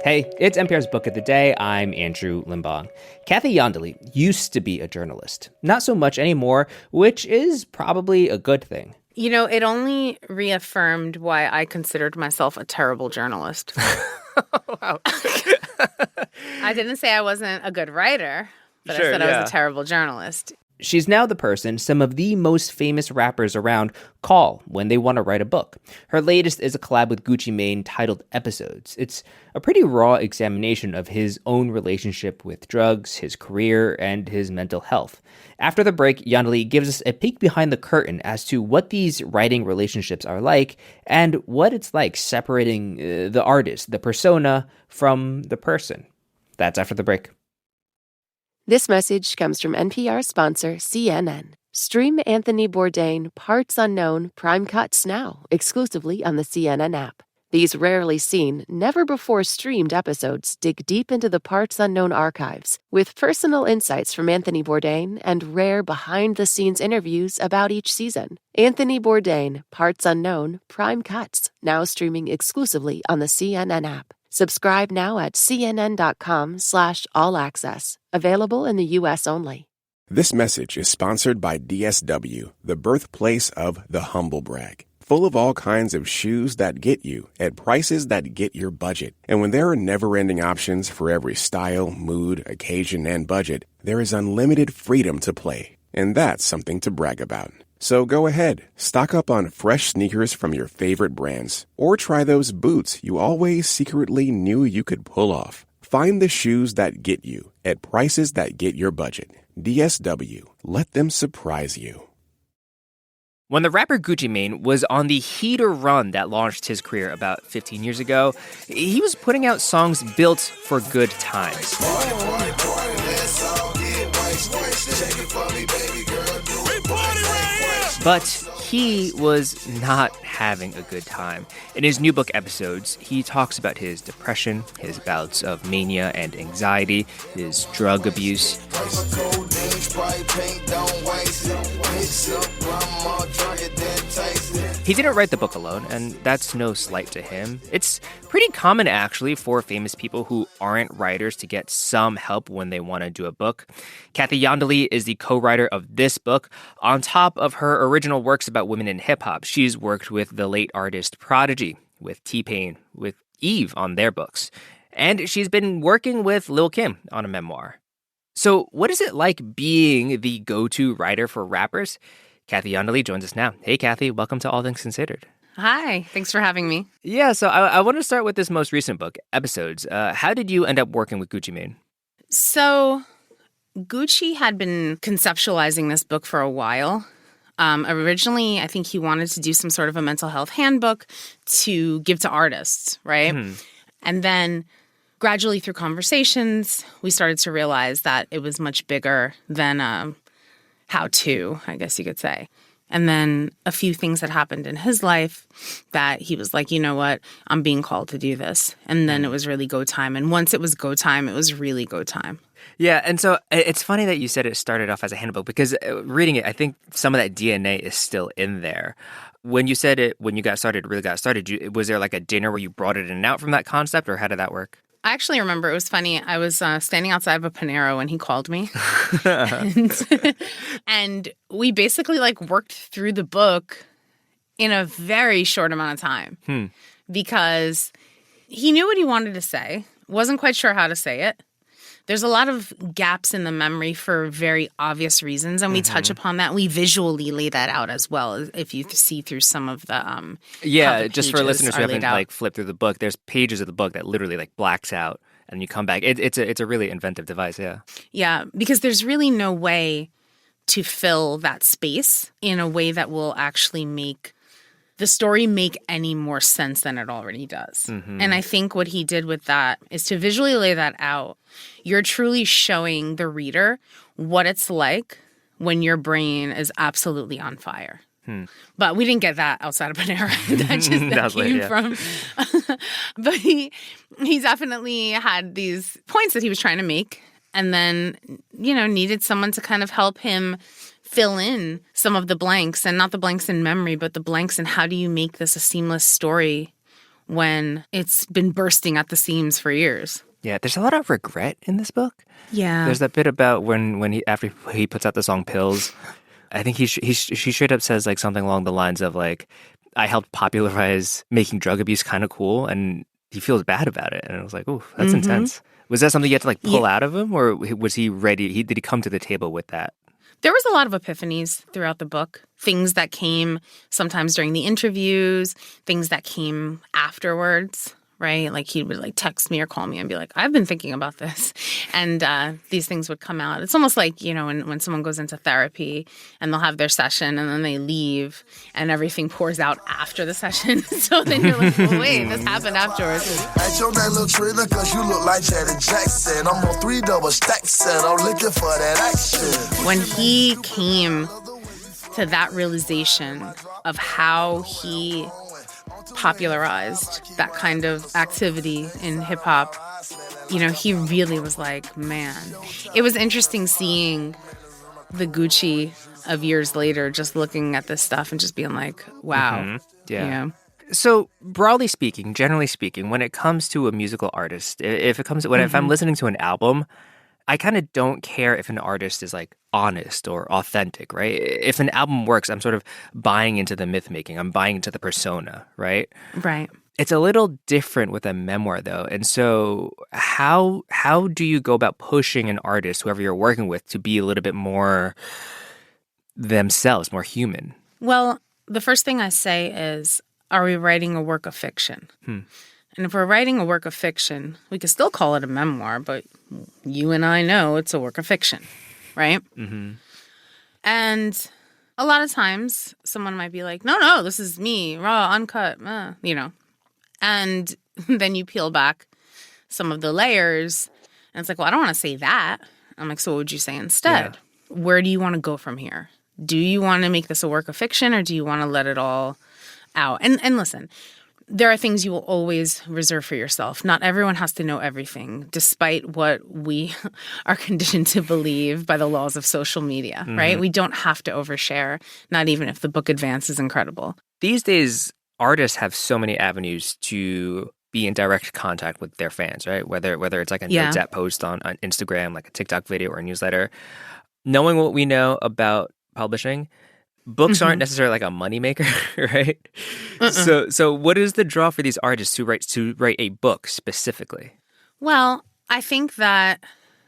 Hey, it's NPR's Book of the Day. I'm Andrew Limbong. Kathy Iandoli used to be a journalist. Not so much anymore, which is probably a good thing. You know, it only reaffirmed why I considered myself a terrible journalist. Wow. I didn't say I wasn't a good writer, but I said I was a terrible journalist. She's now the person some of the most famous rappers around call when they want to write a book. Her latest is a collab with Gucci Mane titled Episodes. It's a pretty raw examination of his own relationship with drugs, his career, and his mental health. After the break, Iandoli gives us a peek behind the curtain as to what these writing relationships are like and what it's like separating the artist, the persona, from the person. That's after the break. This message comes from NPR sponsor CNN. Stream Anthony Bourdain, Parts Unknown, Prime Cuts now, exclusively on the CNN app. These rarely seen, never-before-streamed episodes dig deep into the Parts Unknown archives with personal insights from Anthony Bourdain and rare behind-the-scenes interviews about each season. Anthony Bourdain, Parts Unknown, Prime Cuts, now streaming exclusively on the CNN app. Subscribe now at cnn.com/all-access. Available in the U.S. only. This message is sponsored by DSW, the birthplace of the humble brag. Full of all kinds of shoes that get you at prices that get your budget. And when there are never-ending options for every style, mood, occasion, and budget, there is unlimited freedom to play. And that's something to brag about. So go ahead, stock up on fresh sneakers from your favorite brands, or try those boots you always secretly knew you could pull off. Find the shoes that get you at prices that get your budget. DSW, let them surprise you. When the rapper Gucci Mane was on the heater run that launched his career about 15 years ago, he was putting out songs built for good times. But he was not having a good time. In his new book, Episodes, he talks about his depression, his bouts of mania and anxiety, his drug abuse. He didn't write the book alone, and that's no slight to him. It's pretty common, actually, for famous people who aren't writers to get some help when they want to do a book. Kathy Iandoli is the co-writer of this book. On top of her original works about women in hip-hop, she's worked with the late artist Prodigy, with T-Pain, with Eve on their books. And she's been working with Lil' Kim on a memoir. So what is it like being the go-to writer for rappers? Kathy Iandoli joins us now. Hey, Kathy, welcome to All Things Considered. Hi, thanks for having me. Yeah, so I want to start with this most recent book, Episodes. How did you end up working with Gucci Mane? So Gucci had been conceptualizing this book for a while. Originally, I think he wanted to do some sort of a mental health handbook to give to artists, right? And then gradually through conversations, we started to realize that it was much bigger than how-to, I guess you could say. And then a few things that happened in his life that he was like, you know what, I'm being called to do this. And then it was really go time. And once it was go time, it was really go time. Yeah, and so it's funny that you said it started off as a handbook because reading it, I think some of that DNA is still in there. When you said it, when you really got started, was there like a dinner where you brought it in and out from that concept, or how did that work? I actually remember it was funny. I was standing outside of a Panera when he called me. and we basically worked through the book in a very short amount of time because he knew what he wanted to say, wasn't quite sure how to say it. There's a lot of gaps in the memory for very obvious reasons, and we touch upon that. We visually lay that out as well, if you see through some of the just for listeners who haven't flipped through the book, there's pages of the book that literally blacks out, and you come back. It's a really inventive device, yeah. Yeah, because there's really no way to fill that space in a way that will actually make the story make any more sense than it already does. And I think what he did with that is to visually lay that out. You're truly showing the reader what it's like when your brain is absolutely on fire. But we didn't get that outside of Panera. that came from. But he definitely had these points that he was trying to make, and then needed someone to kind of help him fill in some of the blanks, and not the blanks in memory, but the blanks in how do you make this a seamless story when it's been bursting at the seams for years. Yeah, there's a lot of regret in this book. Yeah. There's that bit about when he after he puts out the song Pills, I think she straight up says like something along the lines of like, I helped popularize making drug abuse kind of cool, and he feels bad about it. And I was like, oh, that's intense. Was that something you had to like pull out of him, or was he ready? Did he come to the table with that? There was a lot of epiphanies throughout the book, things that came sometimes during the interviews, things that came afterwards, right? Like he would like text me or call me and be like, I've been thinking about this. And these things would come out. It's almost like, you know, when someone goes into therapy and they'll have their session and then they leave and everything pours out after the session. So then you're like, well, wait, this happened afterwards. At your name, little Trina, cause you look like Janet Jackson. I'm on 3 double stacks and I'm looking for that action. When he came to that realization of how he popularized that kind of activity in hip hop, you know, he really was like, man. It was interesting seeing the Gucci of years later, just looking at this stuff and just being like, wow. Yeah. So broadly speaking, generally speaking, when it comes to a musical artist, if I'm listening to an album, I kind of don't care if an artist is like honest or authentic, right? If an album works, I'm sort of buying into the myth making. I'm buying into the persona, right? Right. It's a little different with a memoir, though. And so how do you go about pushing an artist, whoever you're working with, to be a little bit more themselves, more human? Well, the first thing I say is, are we writing a work of fiction? And if we're writing a work of fiction, we could still call it a memoir, but you and I know it's a work of fiction, right? And a lot of times someone might be like, no, this is me, raw, uncut, you know. And then you peel back some of the layers, and it's like, well, I don't want to say that. I'm like, so what would you say instead? Yeah. Where do you want to go from here? Do you want to make this a work of fiction, or do you want to let it all out? And listen, there are things you will always reserve for yourself. Not everyone has to know everything, despite what we are conditioned to believe by the laws of social media, right? We don't have to overshare, not even if the book advance is incredible. These days, artists have so many avenues to be in direct contact with their fans, right? Whether it's like a Notes app post on Instagram, like a TikTok video or a newsletter. Knowing what we know about publishing, books aren't necessarily like a moneymaker, right? So what is the draw for these artists to write a book specifically? Well, I think that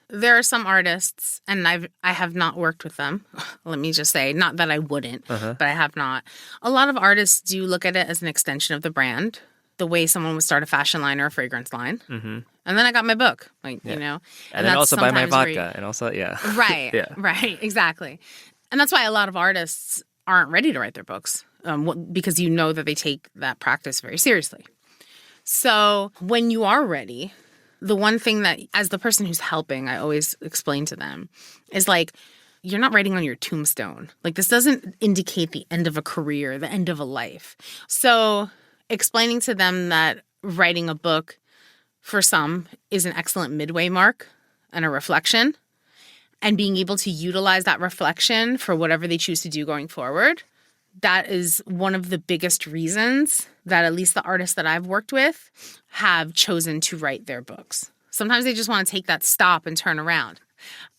there are some artists, and I have not worked with them. Let me just say, not that I wouldn't, but I have not. A lot of artists do look at it as an extension of the brand, the way someone would start a fashion line or a fragrance line. And then I got my book, like, you know. And then also buy my vodka, and also, Right, right, exactly. And that's why a lot of artists aren't ready to write their books, because you know that they take that practice very seriously. So when you are ready, the one thing that, as the person who's helping, I always explain to them is like, you're not writing on your tombstone. Like, this doesn't indicate the end of a career, the end of a life. So explaining to them that writing a book for some is an excellent midway mark and a reflection, and being able to utilize that reflection for whatever they choose to do going forward, that is one of the biggest reasons that at least the artists that I've worked with have chosen to write their books. Sometimes they just want to take that stop and turn around.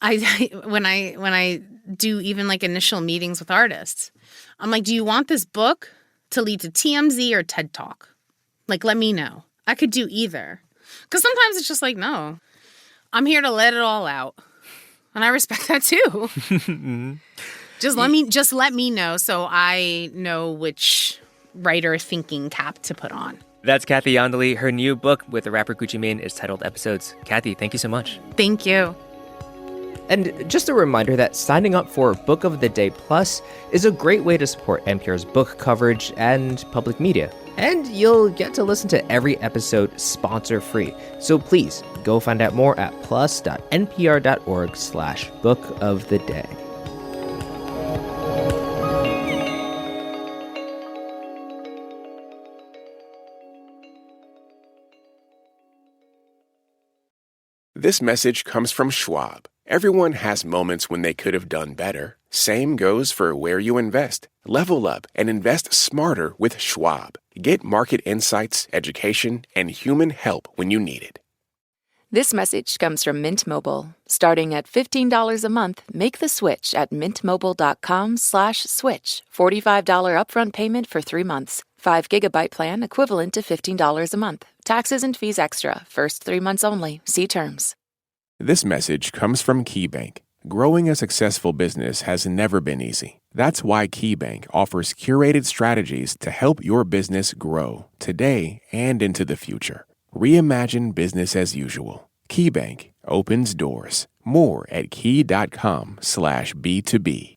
When I do even like initial meetings with artists, I'm like, do you want this book to lead to TMZ or TED Talk? Like, let me know. I could do either. Because sometimes it's just like, no, I'm here to let it all out. And I respect that too. Just let me know so I know which writer thinking cap to put on. That's Kathy Iandoli. Her new book with the rapper Gucci Mane is titled Episodes. Kathy, thank you so much. Thank you. And just a reminder that signing up for Book of the Day Plus is a great way to support NPR's book coverage and public media. And you'll get to listen to every episode sponsor-free. So please, go find out more at plus.npr.org/Book of the Day. This message comes from Schwab. Everyone has moments when they could have done better. Same goes for where you invest. Level up and invest smarter with Schwab. Get market insights, education, and human help when you need it. This message comes from Mint Mobile. Starting at $15 a month, make the switch at mintmobile.com/switch. $45 upfront payment for 3 months. 5 gigabyte plan equivalent to $15 a month. Taxes and fees extra. First 3 months only. See terms. This message comes from KeyBank. Growing a successful business has never been easy. That's why KeyBank offers curated strategies to help your business grow today and into the future. Reimagine business as usual. KeyBank opens doors. More at key.com/B2B.